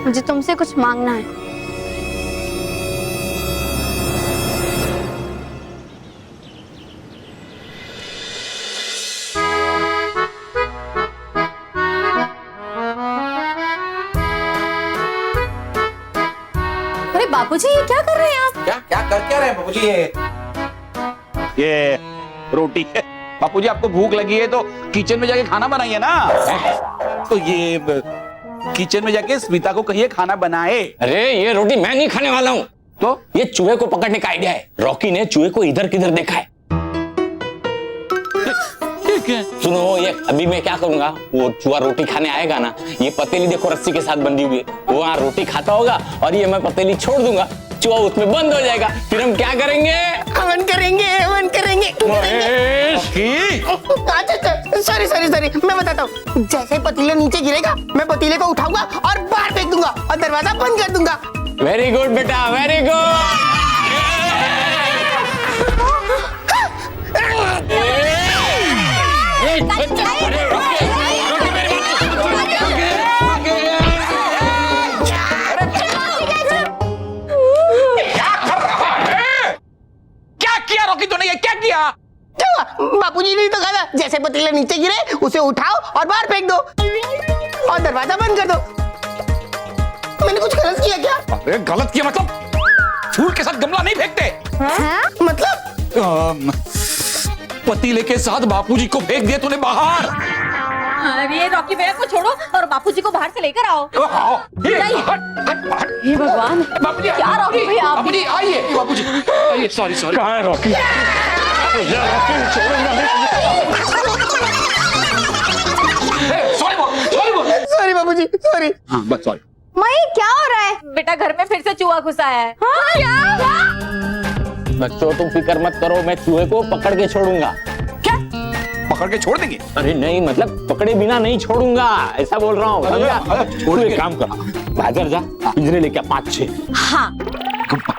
मुझे तुमसे कुछ मांगना है। अरे बापूजी, ये क्या कर रहे हैं आप? क्या क्या कर क्या रहे हैं बापूजी? ये रोटी है बापूजी। आपको भूख लगी है तो किचन में जाके खाना बनाइए ना। तो ये किचन में जाके स्मिता को कहिए खाना बनाए। अरे ये रोटी मैं नहीं खाने वाला हूँ। तो ये चूहे को पकड़ने का आइडिया है। रॉकी ने चूहे को इधर किधर देखा है। सुनो, ये अभी मैं क्या करूंगा, वो चूहा रोटी खाने आएगा ना, ये पतीली देखो रस्सी के साथ बंधी हुई है, वो वहाँ रोटी खाता होगा और ये मैं पतीली छोड़ दूंगा, चूहा उसमें बंद हो जाएगा। फिर हम क्या करेंगे? हवन करेंगे, हवन करेंगे। सॉरी सॉरी सॉरी, मैं बताता हूँ। जैसे पतीला नीचे गिरेगा, मैं पतीले को उठाऊंगा और बाहर फेंक दूंगा और दरवाजा बंद कर दूंगा। वेरी गुड बेटा, वेरी गुड। क्या किया रॉकी तूने? ये क्या किया? बापूजी ने तो कहा था जैसे पतीला नीचे गिरे उसे उठाओ और बाहर फेंक दो और दरवाजा बंद कर दो। मैंने कुछ गलत किया क्या? अरे गलत किया मतलब फूल के साथ गमला नहीं फेंकते। मतलब पतीले के साथ बापूजी को फेंक दिया तूने बाहर। अरे रॉकी भैया को छोड़ो और बापूजी को बाहर से लेकर आओ। हे भगवान, बापूजी क्या रॉकी भैया आप? बापूजी आइए, बापूजी आइए। Sorry sorry. कहाँ है रॉकी? सॉरी बापूजी, सॉरी। हाँ बस सॉरी। मई, क्या हो रहा है? बेटा, घर में फिर से चूहा घुसा है। बच्चों तुम फिक्र मत करो, मैं चूहे को पकड़ के छोड़ूंगा। क्या पकड़ के छोड़ देंगे? अरे नहीं, मतलब पकड़े बिना नहीं छोड़ूंगा, ऐसा बोल रहा हूँ। छोड़ एक काम कर, बाजार जा, पिंजरे लेके 5-6। हाँ,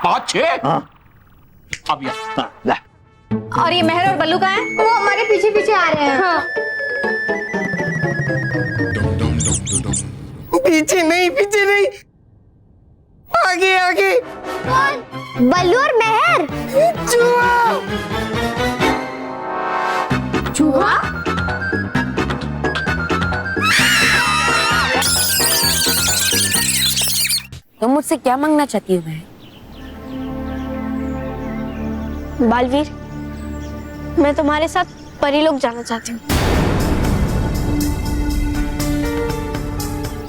5-6? अब ला। और ये मेहर और बल्लू कहाँ है? वो हमारे पीछे पीछे आ रहे हैं। हाँ। पीछे नहीं, पीछे नहीं, आगे आगे। कौन? बल्लू और मेहर? चूहा। चूहा? तुम मुझसे क्या मांगना चाहती हो? मैं बालवीर, मैं तुम्हारे साथ परीलोक जाना चाहती हूँ।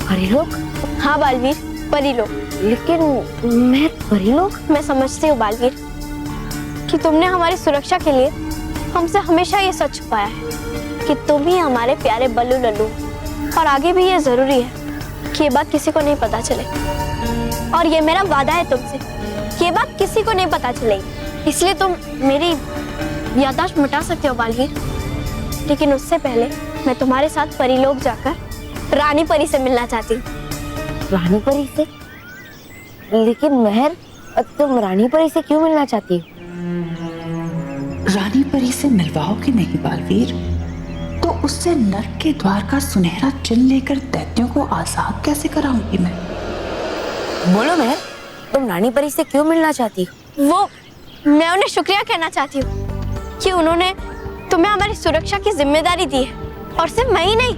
परीलोक? हाँ बालवीर, परीलोक। लेकिन मैं परीलोक? मैं समझती हूँ बालवीर कि तुमने हमारी सुरक्षा के लिए हमसे हमेशा ये सच छुपाया है कि तुम ही हमारे प्यारे बल्लू लल्लू, और आगे भी ये जरूरी है कि ये बात किसी को नहीं पता चले। और ये मेरा वादा है तुमसे कि ये बात किसी को नहीं पता चलेगी। इसलिए तुम मेरी याददाश्त मिटा सकते हो बालवीर, लेकिन उससे पहले मैं तुम्हारे साथ परीलोक जाकर रानी परी से मिलना चाहती हूँ। रानी परी से? लेकिन मेहर, तुम रानी परी से क्यों मिलना चाहती हो? रानी परी से मिलवाओगे नहीं बालवीर, तो उससे नर्क के द्वार का सुनहरा चिन्ह लेकर दैत्यों को आजाद कैसे कराऊंगी मैं? बोलो मेहर, तुम रानी परी से क्यों मिलना चाहती हो? वो मैं उन्हें शुक्रिया कहना चाहती हूँ कि उन्होंने तुम्हें हमारी सुरक्षा की जिम्मेदारी दी है। और सिर्फ मैं ही नहीं,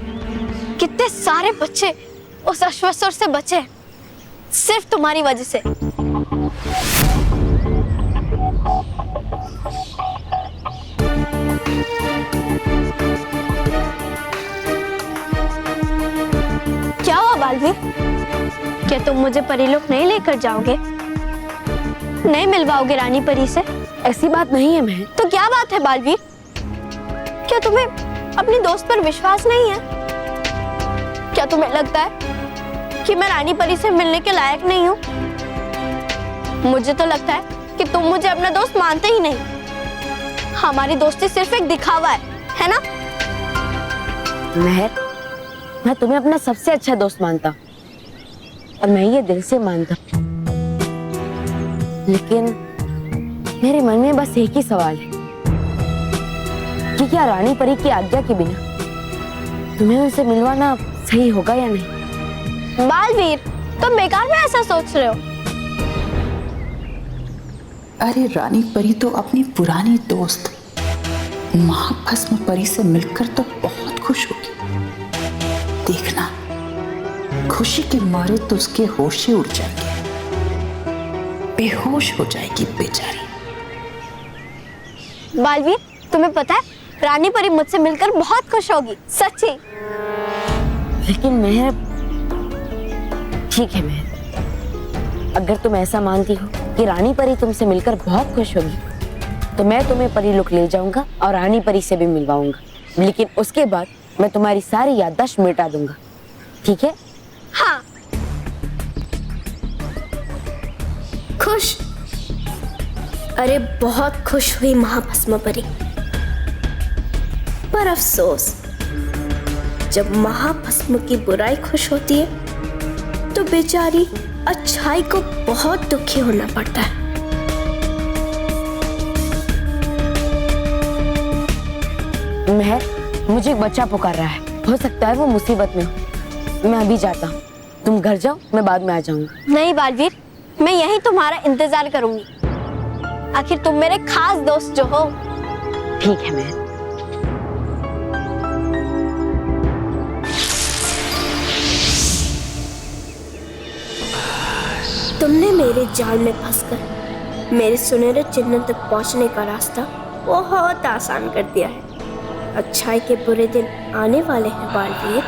कितने सारे बच्चे उस अश्वासुर से बचे सिर्फ तुम्हारी वजह से। क्या हुआ बालवीर? क्या तुम मुझे परीलोक नहीं लेकर जाओगे? नहीं मिलवाओगे रानी परी से? ऐसी बात नहीं है महर। तो क्या बात है बालवीर? क्या तुम्हें अपने दोस्त पर विश्वास नहीं है? क्या तुम्हें लगता है कि मैं रानी परी से मिलने के लायक नहीं हूँ? मुझे तो लगता है कि तुम मुझे अपना दोस्त मानते ही नहीं। हमारी दोस्ती सिर्फ एक दिखावा है ना? महर, मैं तुम्हें अपना सबसे अच्छा दोस्त मानता और मैं ये दिल से मानता, लेकिन मेरे मन में बस एक ही सवाल है कि क्या रानी परी की आज्ञा के बिना तुम्हें उनसे मिलवाना सही होगा या नहीं? बालवीर, तुम बेकार में ऐसा सोच रहे हो। अरे रानी परी तो अपनी पुरानी दोस्त महाभस्म परी से मिलकर तो बहुत खुश होगी। देखना, खुशी के मारे तो उसके होश ही उड़ जाएंगे, बेहोश हो जाएगी बेचारी। बालवीर, तुम्हें पता है रानी परी मुझसे मिलकर बहुत खुश होगी, सच्ची। लेकिन महर, ठीक है महर, अगर तुम ऐसा मानती हो कि रानी परी तुमसे मिलकर बहुत खुश होगी, तो मैं तुम्हें परीलोक ले जाऊंगा और रानी परी से भी मिलवाऊंगा। लेकिन उसके बाद मैं तुम्हारी सारी याददाश्त मिटा दूंगा, ठीक है? हाँ। खुश? अरे बहुत खुश हुई महाभस्म परी, पर अफसोस, जब महाभस्म की बुराई खुश होती है तो बेचारी अच्छाई को बहुत दुखी होना पड़ता है। महर, मुझे एक बच्चा पुकार रहा है, हो सकता है वो मुसीबत में हो। मैं अभी जाता हूँ, तुम घर जाओ, मैं बाद में आ जाऊंगा। नहीं बालवीर, मैं यहीं तुम्हारा इंतजार करूंगी। आखिर तुम मेरे खास दोस्त जो हो। ठीक है महर। तुमने मेरे जाल में फंसकर मेरे सुनहरे चिन्ह तक पहुंचने का रास्ता बहुत आसान कर दिया है। अच्छाई के बुरे दिन आने वाले हैं बालवीर।